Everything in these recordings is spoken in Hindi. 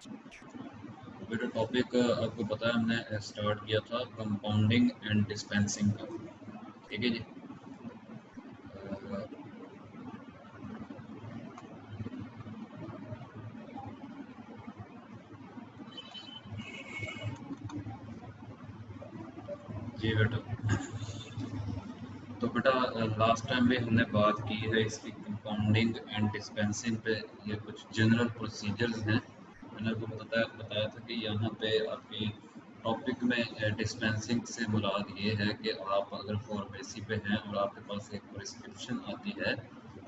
बेटा टॉपिक आपको पता है हमने स्टार्ट किया था कंपाउंडिंग एंड डिस्पेंसिंग का। ठीक है जी। जी बेटा, तो बेटा लास्ट टाइम भी हमने बात की है इसकी कंपाउंडिंग एंड डिस्पेंसिंग पे। ये कुछ जनरल प्रोसीजर्स हैं। मैंने आपको बताया था कि यहाँ पे आपकी टॉपिक में डिस्पेंसिंग से मुराद ये है कि आप अगर फार्मेसी पे हैं और आपके पास एक प्रिस्क्रिप्शन आती है,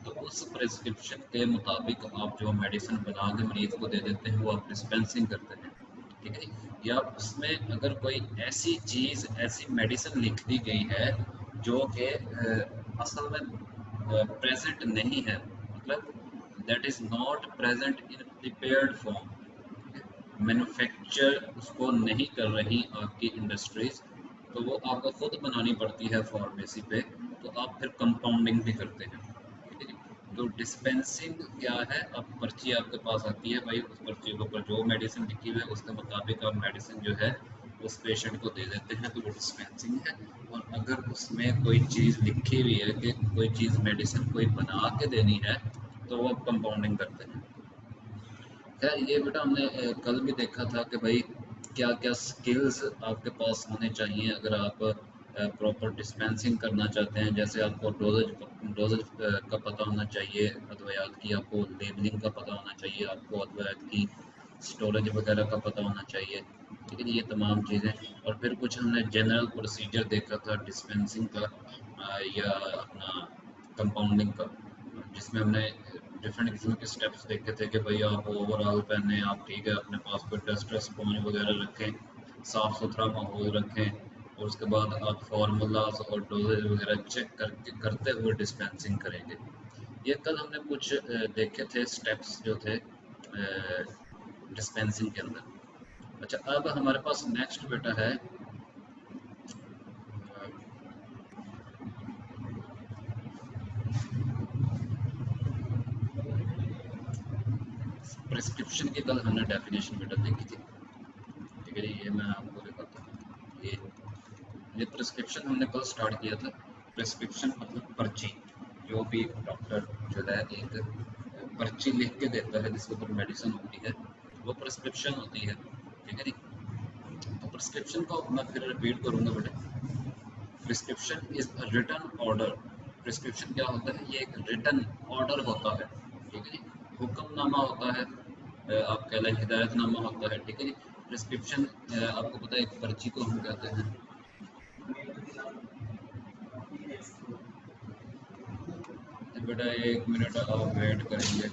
तो उस प्रिस्क्रिप्शन के मुताबिक आप जो मेडिसिन बना के मरीज को दे देते हैं वो आप डिस्पेंसिंग करते हैं। ठीक है, या उसमें अगर कोई ऐसी चीज़, ऐसी मेडिसिन लिख दी गई है जो कि असल में प्रेजेंट नहीं है, मतलब that is not present in prepared form, manufacture उसको नहीं कर रही आपकी इंडस्ट्रीज, तो वो आपको खुद बनानी पड़ती है फार्मेसी पे, तो आप फिर कंपाउंडिंग भी करते हैं। ठीक है जी। तो डिस्पेंसिंग क्या है, अब पर्ची आपके पास आती है भाई, उस पर्ची के ऊपर जो मेडिसिन लिखी हुई है उसके मुताबिक आप मेडिसिन जो है उस पेशेंट को दे देते हैं, तो वो डिस्पेंसिंग है। और अगर उसमें कोई चीज़ लिखी हुई है कि कोई चीज़ मेडिसिन कोई बना के देनी है, तो वो आप कंपाउंडिंग करते हैं। खैर ये बेटा हमने कल भी देखा था कि भाई क्या क्या स्किल्स आपके पास होने चाहिए अगर आप प्रॉपर डिस्पेंसिंग करना चाहते हैं। जैसे आपको डोजेज डोजेज का पता होना चाहिए अद्वयात की, आपको लेबलिंग का पता होना चाहिए, आपको अद्वयात की स्टोरेज वगैरह का पता होना चाहिए। ठीक है, ये तमाम चीज़ें। और फिर कुछ हमने जनरल प्रोसीजर देखा था डिस्पेंसिंग का, या अपना कंपाउंडिंग का, जिसमें हमने डिफरेंट किस्म के स्टेप्स देखे थे कि भाई आप ओवरऑल पहने, आप ठीक है अपने पास कोई डस्ट स्पॉन्ज वगैरह रखें, साफ़ सुथरा माहौल रखें, और उसके बाद आप फार्मूलाज और डोजेज वगैरह चेक करके करते हुए डिस्पेंसिंग करेंगे। ये कल हमने कुछ देखे थे स्टेप्स जो थे डिस्पेंसिंग के अंदर। अच्छा, अब हमारे पास नेक्स्ट बेटा है प्रिस्क्रिप्शन की। कल हमने डेफिनेशन बेटा देखी थी। ठीक है, ये मैं आपको दिखाता हूँ। ये प्रिस्क्रिप्शन हमने कल स्टार्ट किया था। प्रिस्क्रिप्शन मतलब पर्ची, जो भी डॉक्टर जो है एक पर्ची लिख के देता है जिसके ऊपर मेडिसिन होती है, वो प्रिस्क्रिप्शन होती है। ठीक है जी। तो प्रिस्क्रिप्शन को मैं फिर रिपीट करूँगा बेटा। Prescription is a written order. Prescription क्या होता है, ये एक रिटन ऑर्डर होता है। ठीक है जी। हुक्मनामा होता है, आप कह लें हिदायतनामा होता है। ठीक है जी। प्रिस्क्रिप्शन आपको पता है एक पर्ची को हम कहते हैं। बेटा 1 मिनट आप वेट करेंगे।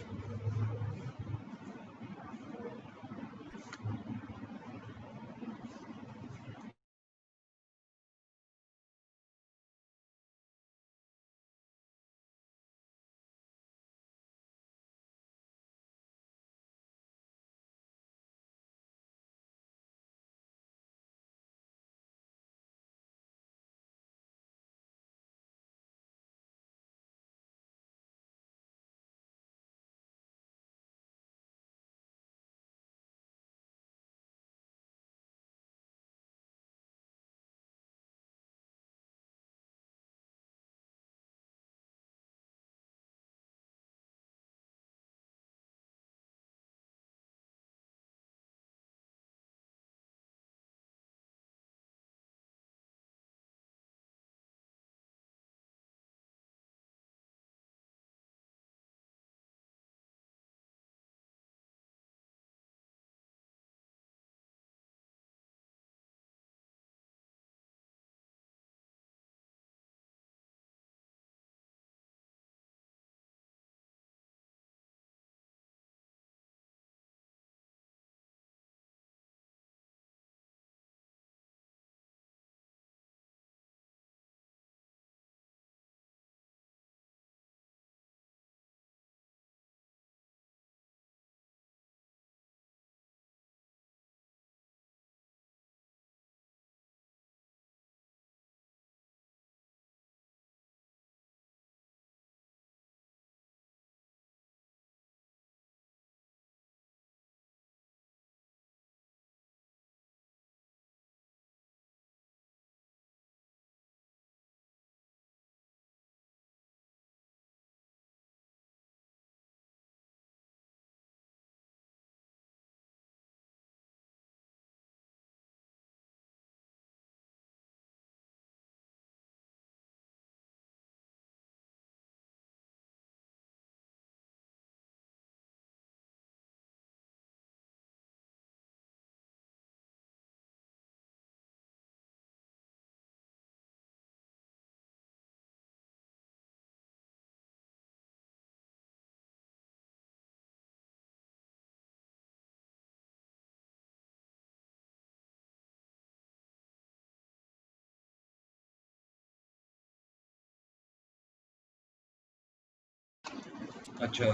अच्छा,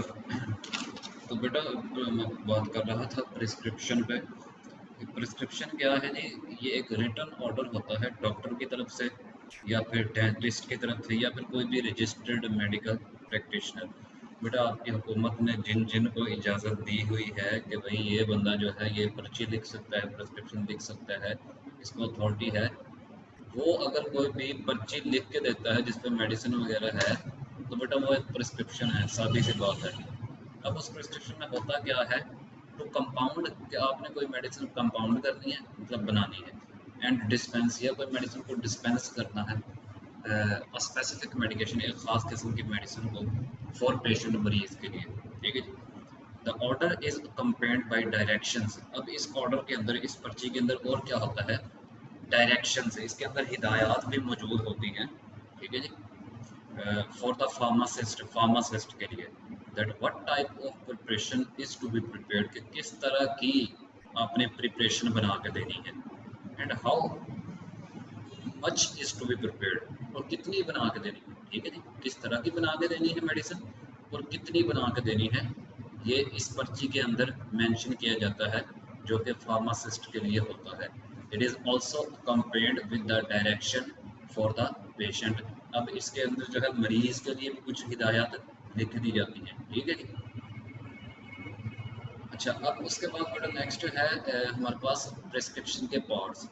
तो बेटा मैं बात कर रहा था प्रिस्क्रिप्शन पे। प्रिस्क्रिप्शन क्या है जी? ये एक रिटन ऑर्डर होता है डॉक्टर की तरफ से या फिर डेंटिस्ट की तरफ से या फिर कोई भी रजिस्टर्ड मेडिकल प्रैक्टिशनर। बेटा आपकी हुकूमत ने जिन जिन को इजाज़त दी हुई है कि भाई ये बंदा जो है ये पर्ची लिख सकता है, प्रिस्क्रिप्शन लिख सकता है, इसको अथॉरिटी है, वो अगर कोई भी पर्ची लिख के देता है जिस पे मेडिसिन वगैरह है, तो बेटा वो एक प्रिस्क्रिप्शन है, सादी सी बात है। अब उस प्रिस्क्रिप्शन में होता क्या है, तो कंपाउंड कि आपने कोई मेडिसिन कंपाउंड करनी है, मतलब बनानी है, एंड डिस्पेंस या कोई मेडिसिन को डिस्पेंस करना है, स्पेसिफिक मेडिकेशन, एक ख़ास किस्म की मेडिसिन को फॉर पेशेंट, मरीज के लिए, ठीक है जी। The order is accompanied by directions. अब इस ऑर्डर के अंदर, इस पर्ची के अंदर और क्या होता है, डायरेक्शंस, इसके अंदर हिदायत भी मौजूद होती हैं, ठीक है जी, फॉर द फार्मासिस्ट के लिए, that what type of preparation is to be prepared, कि किस तरह की आपने प्रिपरेशन बना के देनी है, and how much is to be prepared, और कितनी बना के देनी है, ठीक है जी, किस तरह की बना के देनी है मेडिसिन और कितनी बना के देनी है, ये इस पर्ची के अंदर मेंशन किया जाता है, जो कि फार्मासिस्ट के लिए होता है। It is also compared with the direction for the patient. अब इसके अंदर जो है मरीज के लिए भी कुछ हिदायत लिख दी जाती हैं, ठीक है जी। अच्छा, अब उसके बाद बेटा नेक्स्ट है हमारे पास प्रिस्क्रिप्शन के पार्ट्स।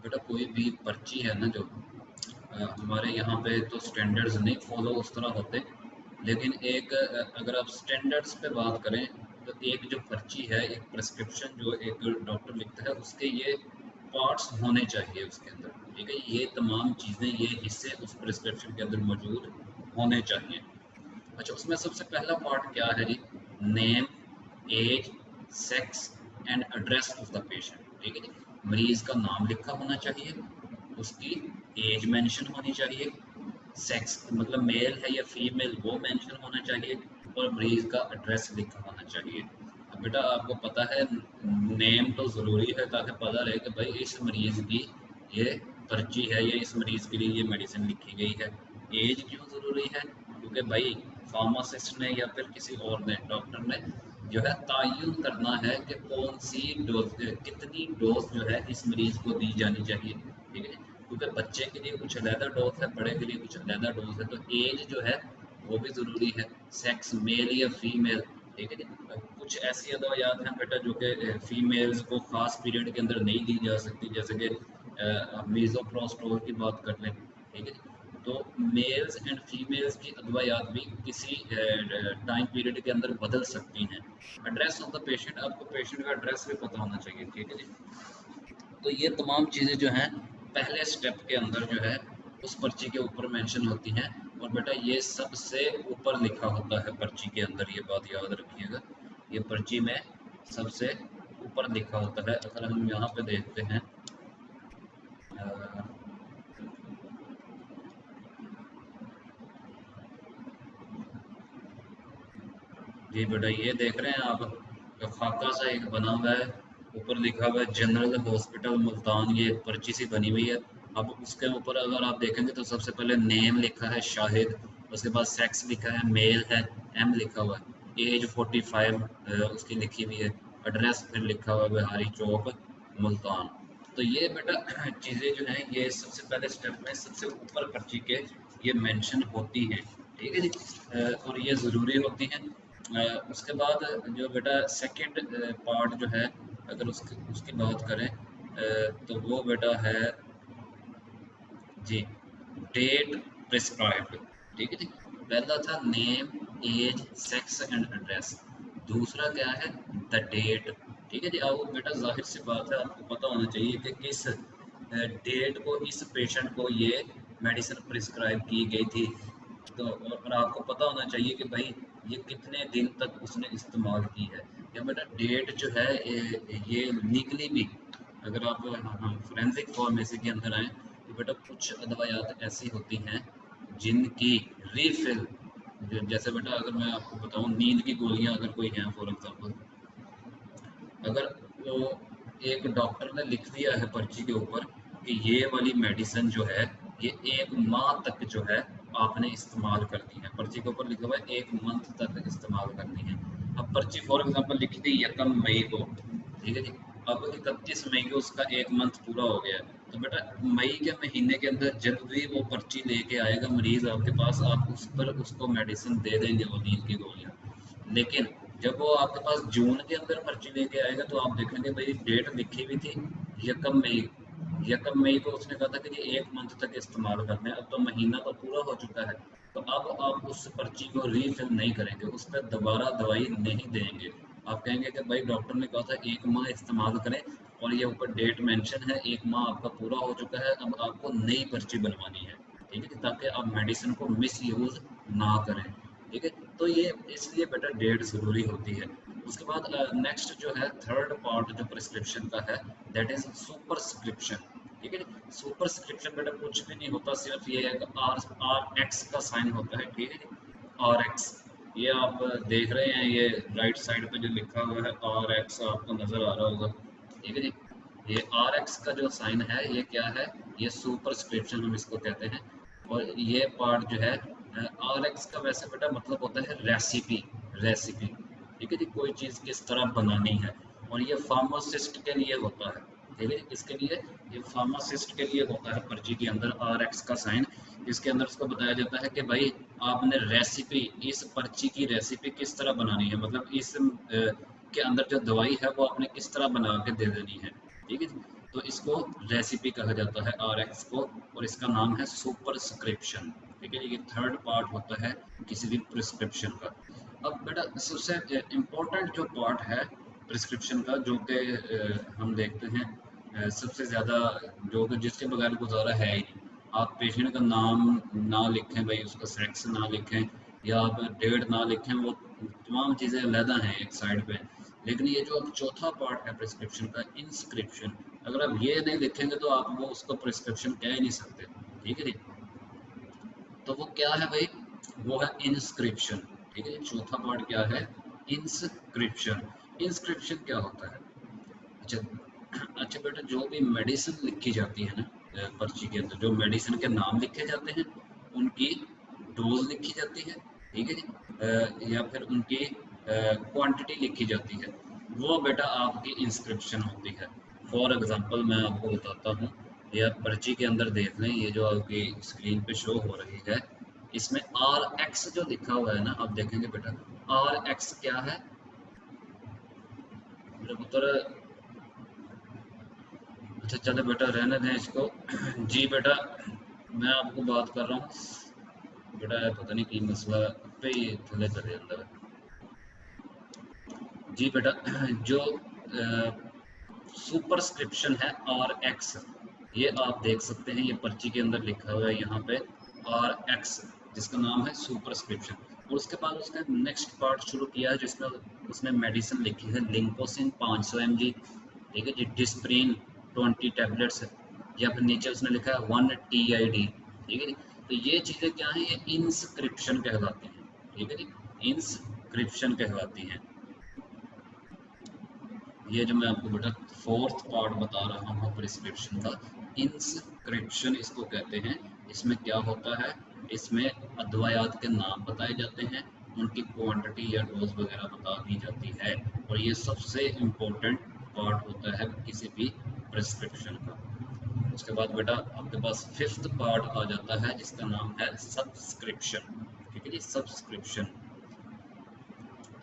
बेटा कोई भी पर्ची है ना, जो हमारे यहाँ पे तो स्टैंडर्ड्स नहीं फॉलो उस तरह होते, लेकिन एक अगर आप स्टैंडर्ड्स पे बात करें, तो एक जो पर्ची है, एक प्रिस्क्रिप्शन जो एक डॉक्टर लिखता है, उसके ये पार्ट्स होने चाहिए उसके अंदर, ठीक है। ये तमाम चीज़ें, ये हिस्से उस प्रिस्क्रिप्शन के अंदर मौजूद होने चाहिए। अच्छा, उसमें सबसे पहला पार्ट क्या है जी, name, age, sex and address of the patient, ठीक है जी। मरीज का नाम लिखा होना चाहिए, उसकी एज मेंशन होनी चाहिए, सेक्स मतलब मेल है या फीमेल वो मेंशन होना चाहिए, और मरीज का एड्रेस लिखा होना चाहिए। अब बेटा आपको पता है, नेम तो ज़रूरी है ताकि पता रहे कि भाई इस मरीज़ की ये पर्ची है या इस मरीज़ के लिए ये मेडिसिन लिखी गई है। एज क्यों ज़रूरी है, क्योंकि भाई फार्मासिस्ट ने या फिर किसी और ने, डॉक्टर ने जो है तयन करना है कि कौन सी डोज, कितनी डोज जो है इस मरीज़ को दी जानी चाहिए, ठीक है। क्योंकि बच्चे के लिए कुछ अलहदा डोज है, बड़े के लिए कुछ अलहदा डोज है, तो एज जो है वो भी ज़रूरी है, सेक्स मेल या फीमेल, ठीक है जी। कुछ ऐसी अदवायात हैं बेटा जो कि फीमेल्स को ख़ास पीरियड के अंदर नहीं दी जा सकती, जैसे कि मीज़ोप्रोस्टोल की बात कर लें, ठीक है जी। तो मेल्स एंड फीमेल्स की अदवायात भी किसी टाइम पीरियड के अंदर बदल सकती हैं। एड्रेस ऑफ द पेशेंट, आपको पेशेंट का एड्रेस भी पता होना चाहिए, ठीक है जी। तो ये तमाम चीज़ें जो हैं पहले स्टेप के अंदर जो है उस पर्ची के ऊपर मेंशन होती हैं, और बेटा ये सबसे ऊपर लिखा होता है पर्ची के अंदर, ये बात याद रखिएगा, ये पर्ची में सबसे ऊपर लिखा होता है। अगर हम यहाँ पे देखते हैं, अ, जी बेटा ये देख रहे हैं आप, खाका सा एक बना हुआ है, ऊपर लिखा हुआ है जनरल हॉस्पिटल मुल्तान, ये एक पर्ची सी बनी हुई है। अब उसके ऊपर अगर आप देखेंगे तो सबसे पहले नेम लिखा है शाहिद, उसके बाद सेक्स लिखा है मेल है, एम लिखा हुआ है, एज 45 उसकी लिखी हुई है, एड्रेस फिर लिखा हुआ है बिहारी चौक मुल्तान। तो ये बेटा चीज़ें जो हैं ये सबसे पहले स्टेप में सबसे ऊपर पर्ची के ये मेंशन होती हैं, ठीक है जी। और ये ज़रूरी होती हैं। उसके बाद जो बेटा सेकंड पार्ट जो है, अगर उसकी उसकी बात करें, तो वो बेटा है जी, डेट प्रिस्क्राइब्ड, ठीक है जी। पहला था name, age, sex and address, दूसरा क्या है, द डेट, ठीक है जी। अब बेटा जाहिर सी बात है, आपको पता होना चाहिए कि किस डेट को इस पेशेंट को ये मेडिसिन प्रिस्क्राइब की गई थी, तो और आपको पता होना चाहिए कि भाई ये कितने दिन तक उसने इस्तेमाल की है। या बेटा डेट जो है ये लीगली भी, अगर आप हम फोरेंसिक फार्मेसी के अंदर आएँ, तो बेटा कुछ दवाइयात ऐसी होती हैं जिनकी रीफिल, जैसे बेटा अगर मैं आपको बताऊं, नींद की गोलियां अगर कोई हैं फॉर एग्जांपल, अगर वो एक डॉक्टर ने लिख दिया है पर्ची के ऊपर कि ये वाली मेडिसिन जो है ये 1 माह तक जो है आपने इस्तेमाल करनी है। पर्ची के ऊपर लिखा हुआ है 1 मंथ तक इस्तेमाल करनी है। अब पर्ची फॉर एग्जांपल लिखी थी 1 मई को, ठीक है जी। अब 31 मई को उसका 1 मंथ पूरा हो गया, तो बेटा मई के महीने के अंदर जब भी वो पर्ची लेके आएगा मरीज आपके पास, आप उस पर उसको मेडिसिन दे देंगे, वो नींद की गोलियाँ। लेकिन जब वो आपके पास जून के अंदर पर्ची लेके आएगा तो आप देखेंगे भाई डेट लिखी हुई थी 1 मई, 1 मई को उसने कहा था कि ये 1 मंथ तक इस्तेमाल करना है। अब तो महीना तो पूरा हो चुका है, तो अब आप उस पर्ची को रीफिल नहीं करेंगे, उस पर दोबारा दवाई नहीं देंगे। आप कहेंगे कि भाई डॉक्टर ने कहा था 1 माह इस्तेमाल करें और ये ऊपर डेट मेंशन है, 1 माह आपका पूरा हो चुका है, अब आपको नई पर्ची बनवानी है, ठीक है, ताकि आप मेडिसिन को मिस यूज ना करें, ठीक है। तो ये इसलिए बेटा डेट ज़रूरी होती है। उसके बाद नेक्स्ट जो है थर्ड पार्ट जो प्रिस्क्रिप्शन का है, दैट इज सुपरस्क्रिप्शन, ठीक है। सुपरस्क्रिप्शन बेटा कुछ भी नहीं होता, सिर्फ ये आर एक्स का साइन होता है, ठीक है। आर एक्स, ये आप देख रहे हैं, ये राइट साइड पे जो लिखा हुआ है आर एक्स आपको नज़र आ रहा होगा, ठीक है जी। ये आर एक्स का जो साइन है ये क्या है, ये सुपरस्क्रिप्शन हम इसको कहते हैं। और ये पार्ट जो है आर एक्स का वैसे बेटा मतलब होता है रेसिपी, रेसिपी, ठीक है जी, कोई चीज़ किस तरह बनानी है। और ये फार्मासिस्ट के लिए होता है, ठीक है, इसके लिए, ये फार्मासिस्ट के लिए होता है पर्ची के अंदर आर एक्स का साइन। इसके अंदर उसको बताया जाता है कि भाई आपने रेसिपी, इस पर्ची की रेसिपी किस तरह बनानी है, मतलब इस के अंदर जो दवाई है वो आपने किस तरह बना के दे देनी है, ठीक है। तो इसको रेसिपी कहा जाता है आर एक्स को, और इसका नाम है सुपरस्क्रिप्शन, ठीक है। ये थर्ड पार्ट होता है किसी भी प्रिस्क्रिप्शन का। अब बेटा सबसे इम्पोर्टेंट जो पार्ट है प्रिस्क्रिप्शन का, जो कि हम देखते हैं सबसे ज़्यादा, जो कि जिसके बगैर गुजारा है ही नहीं। आप पेशेंट का नाम ना लिखें भाई, उसका सेक्स ना लिखें, या आप डेट ना लिखें, वो तमाम चीज़ें अलहदा हैं एक साइड पे। लेकिन ये जो अब चौथा पार्ट है प्रिस्क्रिप्शन का, इंस्क्रिप्शन, अगर आप ये नहीं लिखेंगे तो आप वो उसको प्रिस्क्रिप्शन कह ही नहीं सकते, ठीक है जी। तो वो क्या है भाई, वो है इंस्क्रिप्शन, ठीक है। चौथा पार्ट क्या है, इंस्क्रिप्शन। इंस्क्रिप्शन क्या होता है, अच्छा अच्छा बेटा, जो भी मेडिसिन लिखी जाती है ना पर्ची के अंदर, जो मेडिसिन के नाम लिखे जाते हैं, उनकी डोज लिखी जाती है, ठीक है जी, या फिर उनकी क्वांटिटी लिखी जाती है, वो बेटा आपकी इंस्क्रिप्शन होती है। फॉर एग्जांपल मैं आपको बताता हूँ, या पर्ची के अंदर देख लें, ये जो आपकी स्क्रीन पे शो हो रही है, इसमें आर एक्स जो लिखा हुआ है ना, आप देखेंगे बेटा आर एक्स क्या है मेरे पुत्र। अच्छा चले बेटा रहने दें इसको। जी बेटा, मैं आपको बात कर रहा हूँ बेटा, पता नहीं की मसला पे ही थले चले जाता है। जी बेटा, जो सुपरस्क्रिप्शन है आर एक्स, ये आप देख सकते हैं, ये पर्ची के अंदर लिखा हुआ है यहाँ पे आर एक्स, जिसका नाम है सुपरस्क्रिप्शन। और उसके बाद उसका नेक्स्ट पार्ट शुरू किया है जिसमें उसने मेडिसिन लिखी है लिंकोसिन 500 mg, ठीक है जी, डिस्प्रिन 20 टैबलेट्स, या फिर नीचे उसने लिखा है 1 TID, ठीक है जी। तो ये चीज़ें क्या हैं, ये इंस्क्रिप्शन कहलाती हैं, ठीक है जी, इंस्क्रिप्शन कहलाती हैं। ये जो मैं आपको बेटा फोर्थ पार्ट बता रहा हूँ प्रिस्क्रिप्शन का, इंस्क्रिप्शन इसको कहते हैं। इसमें क्या होता है, इसमें अद्वयात के नाम बताए जाते हैं, उनकी क्वांटिटी या डोज वगैरह बता दी जाती है, और ये सबसे इम्पोर्टेंट पार्ट होता है किसी भी प्रिस्क्रिप्शन का। उसके बाद बेटा आपके पास फिफ्थ पार्ट आ जाता है जिसका नाम है सब्सक्रिप्शन, ठीक है जी, सब्सक्रिप्शन।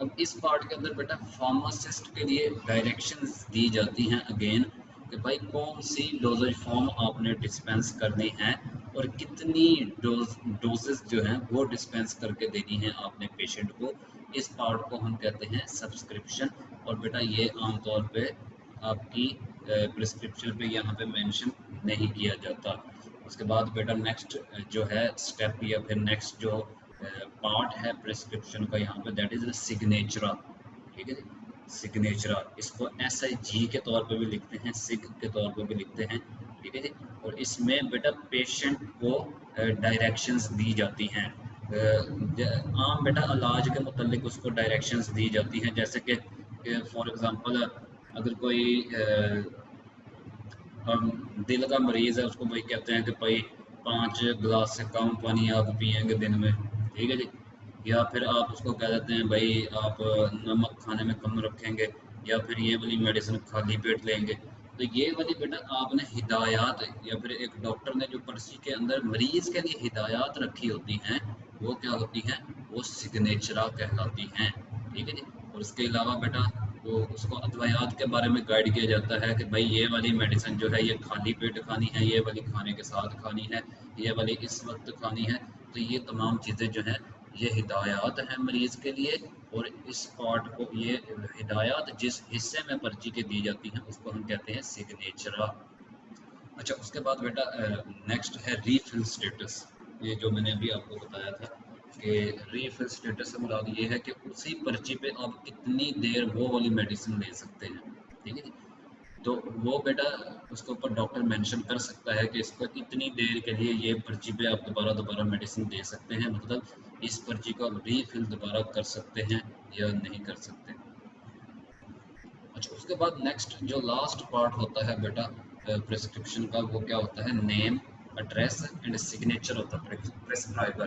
अब इस पार्ट के अंदर बेटा फार्मासिस्ट के लिए डायरेक्शंस दी जाती हैं अगेन, कि भाई कौन सी डोजेज फॉर्म आपने डिस्पेंस करनी है, और कितनी डोजेस जो हैं वो डिस्पेंस करके देनी है आपने पेशेंट को। इस पार्ट को हम कहते हैं सब्सक्रिप्शन, और बेटा ये आमतौर पे आपकी प्रिस्क्रिप्शन पे यहाँ पे मेंशन नहीं किया जाता। उसके बाद बेटा नेक्स्ट जो है स्टेप, या फिर नेक्स्ट जो पार्ट है प्रिस्क्रिप्शन का यहाँ पे, दैट इज सिग्नेचरा, ठीक है जी, सिग्नेचरा। इसको SIG के तौर पे भी लिखते हैं, सिग के तौर पे भी लिखते हैं, ठीक है जी। और इसमें बेटा पेशेंट को डायरेक्शंस दी जाती हैं, आम बेटा इलाज के मुतालिक उसको डायरेक्शंस दी जाती हैं, जैसे कि फॉर एग्जांपल अगर कोई दिल का मरीज़ है, उसको भाई कहते हैं कि भाई 5 गिलास से कम पानी आप पिएंगे दिन में, ठीक है जी। या फिर आप उसको कह देते हैं भाई आप नमक खाने में कम रखेंगे, या फिर ये वाली मेडिसिन खाली पेट लेंगे। तो ये वाली बेटा आपने हिदायत, या फिर एक डॉक्टर ने जो पर्ची के अंदर मरीज के लिए हिदायत रखी होती हैं, वो क्या होती हैं, वो सिग्नेचरा कहलाती हैं, ठीक है जी। और इसके अलावा बेटा वो उसको अद्वयात के बारे में गाइड किया जाता है कि भाई ये वाली मेडिसिन जो है ये खाली पेट खानी है, ये वाली खाने के साथ खानी है, ये वाली इस वक्त खानी है। तो ये तमाम चीज़ें जो हैं ये हिदायत हैं मरीज़ के लिए। और इस पार्ट को, ये हिदायत जिस हिस्से में पर्ची के दी जाती हैं उसको हम कहते हैं सिग्नेचरा। अच्छा, उसके बाद बेटा नेक्स्ट है रीफिल स्टेटस। ये जो मैंने अभी आपको बताया था कि रीफिल स्टेटस से मुराद ये है कि उसी पर्ची पे आप कितनी देर वो वाली मेडिसिन ले सकते हैं, ठीक है जी। तो वो बेटा उसके ऊपर डॉक्टर मेंशन कर सकता है कि इसको इतनी देर के लिए ये पर्ची पे आप दोबारा दोबारा मेडिसिन दे सकते हैं, मतलब इस पर्ची को आप रीफिल दोबारा कर सकते हैं या नहीं कर सकते। अच्छा, उसके बाद नेक्स्ट जो लास्ट पार्ट होता है बेटा प्रिस्क्रिप्शन का, वो क्या होता है, नेम, एड्रेस एंड सिग्नेचर होता है प्रिस्क्राइबर,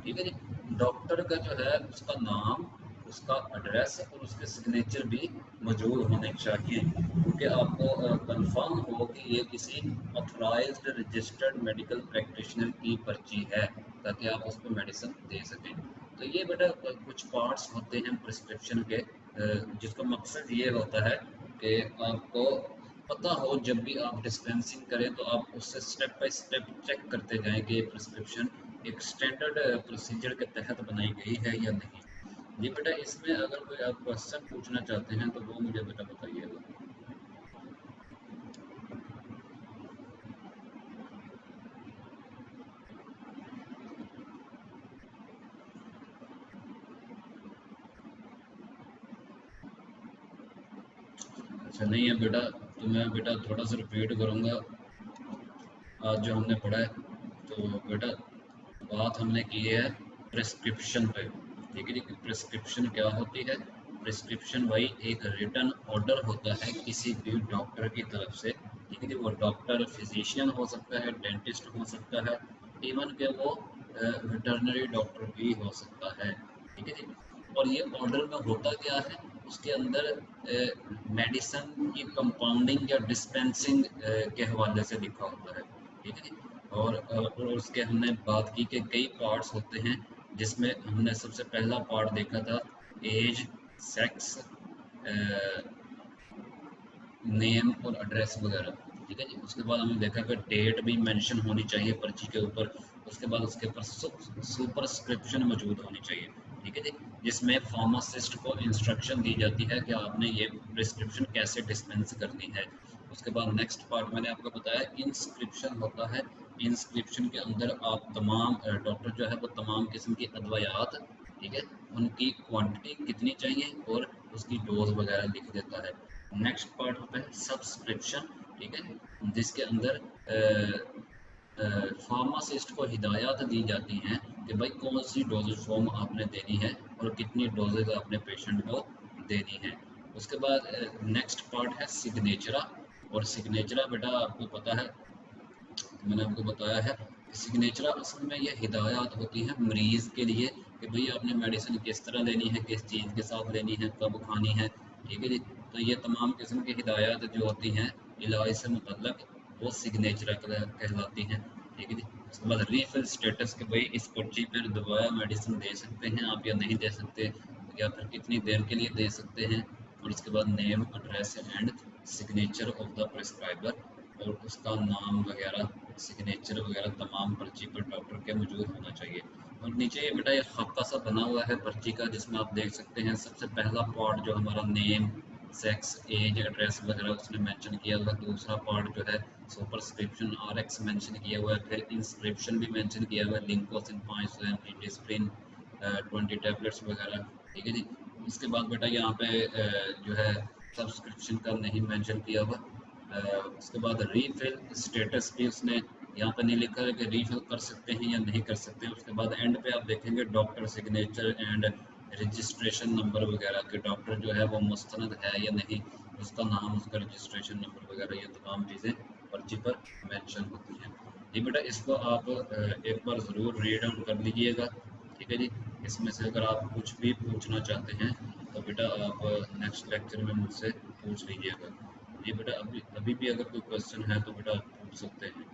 ठीक है जी। डॉक्टर का जो है उसका नाम, उसका एड्रेस और उसके सिग्नेचर भी मौजूद होने चाहिए, क्योंकि आपको कंफर्म हो कि ये किसी ऑथराइज्ड रजिस्टर्ड मेडिकल प्रैक्टिशनर की पर्ची है, ताकि आप उस पर मेडिसिन दे सकें। तो ये बेटा कुछ पार्ट्स होते हैं प्रिस्क्रिप्शन के, जिसका मकसद ये होता है कि आपको पता हो जब भी आप डिस्पेंसिंग करें तो आप उससे स्टेप बाय स्टेप चेक करते जाएं कि ये प्रिस्क्रिप्शन एक स्टैंडर्ड प्रोसीजर के तहत बनाई गई है या नहीं। जी बेटा, इसमें अगर कोई आप क्वेश्चन पूछना चाहते हैं तो वो मुझे बेटा बताइएगा। अच्छा नहीं है बेटा, तो मैं बेटा थोड़ा सा रिपीट करूँगा आज जो हमने पढ़ा है। तो बेटा बात हमने की है प्रिस्क्रिप्शन पे, ठीक है जी। प्रिस्क्रिप्शन क्या होती है? प्रिस्क्रिप्शन भाई एक रिटन ऑर्डर होता है किसी भी डॉक्टर की तरफ से, ठीक है जी। वो डॉक्टर फिजिशियन हो सकता है, डेंटिस्ट हो सकता है, इवन के वो वेटरनरी डॉक्टर भी हो सकता है, ठीक है जी। और ये ऑर्डर में होता क्या है, उसके अंदर मेडिसन की कंपाउंडिंग या डिस्पेंसिंग के हवाले से लिखा होता है, ठीक है जी। और उसके हमने बात की कि कई पार्ट्स होते हैं, जिसमें हमने सबसे पहला पार्ट देखा था एज, सेक्स, नेम और एड्रेस वगैरह, ठीक है जी। उसके बाद हमने देखा कि डेट भी मेंशन होनी चाहिए पर्ची के ऊपर। उसके बाद उसके ऊपर सुपरस्क्रिप्शन मौजूद होनी चाहिए, ठीक है जी, जिसमें फार्मासिस्ट को इंस्ट्रक्शन दी जाती है कि आपने ये प्रिस्क्रिप्शन कैसे डिस्पेंस करनी है। उसके बाद नेक्स्ट पार्ट मैंने आपको बताया इंस्क्रिप्शन होता है। इंस्क्रिप्शन के अंदर आप तमाम डॉक्टर जो है वो तमाम किस्म की अद्वयात, ठीक है, उनकी क्वांटिटी कितनी चाहिए और उसकी डोज वगैरह लिख देता है। नेक्स्ट पार्ट होता है सब्सक्रिप्शन, ठीक है, जिसके अंदर फार्मासिस्ट को हिदायत दी जाती हैं कि भाई कौन सी डोजेज फॉर्म आपने देनी है और कितनी डोजेज आपने पेशेंट को देनी है। उसके बाद नेक्स्ट पार्ट है सिग्नेचरा। और सिग्नेचरा बेटा आपको पता है, मैंने आपको बताया है कि सिग्नेचर असल में ये हिदायत होती है मरीज़ के लिए कि भाई आपने मेडिसिन किस तरह लेनी है, किस चीज़ के साथ लेनी है, कब खानी है, ठीक है जी। तो ये तमाम किस्म की हिदायत जो होती हैं इलाज से मुतल्लक, वो सिग्नेचर कहलाती हैं, ठीक है जी। उसके बाद रीफिल स्टेटस के भाई इस पर्ची पर दोबारा मेडिसिन दे सकते हैं आप या नहीं दे सकते, या फिर कितनी देर के लिए दे सकते हैं। और उसके बाद name, address and signature of the prescriber, और उसका नाम वगैरह, सिग्नेचर वगैरह तमाम पर्ची पर डॉक्टर के मौजूद होना चाहिए। और नीचे ये बेटा ये खाका सा बना हुआ है पर्ची का, जिसमें आप देख सकते हैं सबसे पहला पार्ट जो हमारा नेम, सेक्स, एज, एड्रेस वगैरह उसने मेंशन किया हुआ है। दूसरा पार्ट जो है सुपरस्क्रिप्शन RX मेंशन किया हुआ है। फिर इंस्क्रिप्शन भी मेंशन किया हुआ है, लिंकोसिन 500 mg, डिस्प्रिन 20 टैबलेट्स वगैरह, ठीक है जी। इसके बाद बेटा यहाँ पे जो है सब्सक्रिप्शन का नहीं मेंशन किया हुआ। उसके बाद रीफिल स्टेटस भी उसने यहाँ पे नहीं लिखा है कि रीफिल कर सकते हैं या नहीं कर सकते हैं। उसके बाद एंड पे आप देखेंगे doctor signature and registration number वगैरह, कि डॉक्टर जो है वो मुस्तनद है या नहीं, उसका नाम, उसका रजिस्ट्रेशन नंबर वगैरह, ये तमाम चीज़ें पर्ची पर मेंशन होती हैं। जी बेटा, इसको आप एक बार ज़रूर रीड आउट कर लीजिएगा, ठीक है जी। इसमें से अगर आप कुछ भी पूछना चाहते हैं तो बेटा आप नेक्स्ट लेक्चर में मुझसे पूछ लीजिएगा। जी बेटा, अभी अभी भी अगर कोई क्वेश्चन है तो बेटा आप पूछ सकते हैं।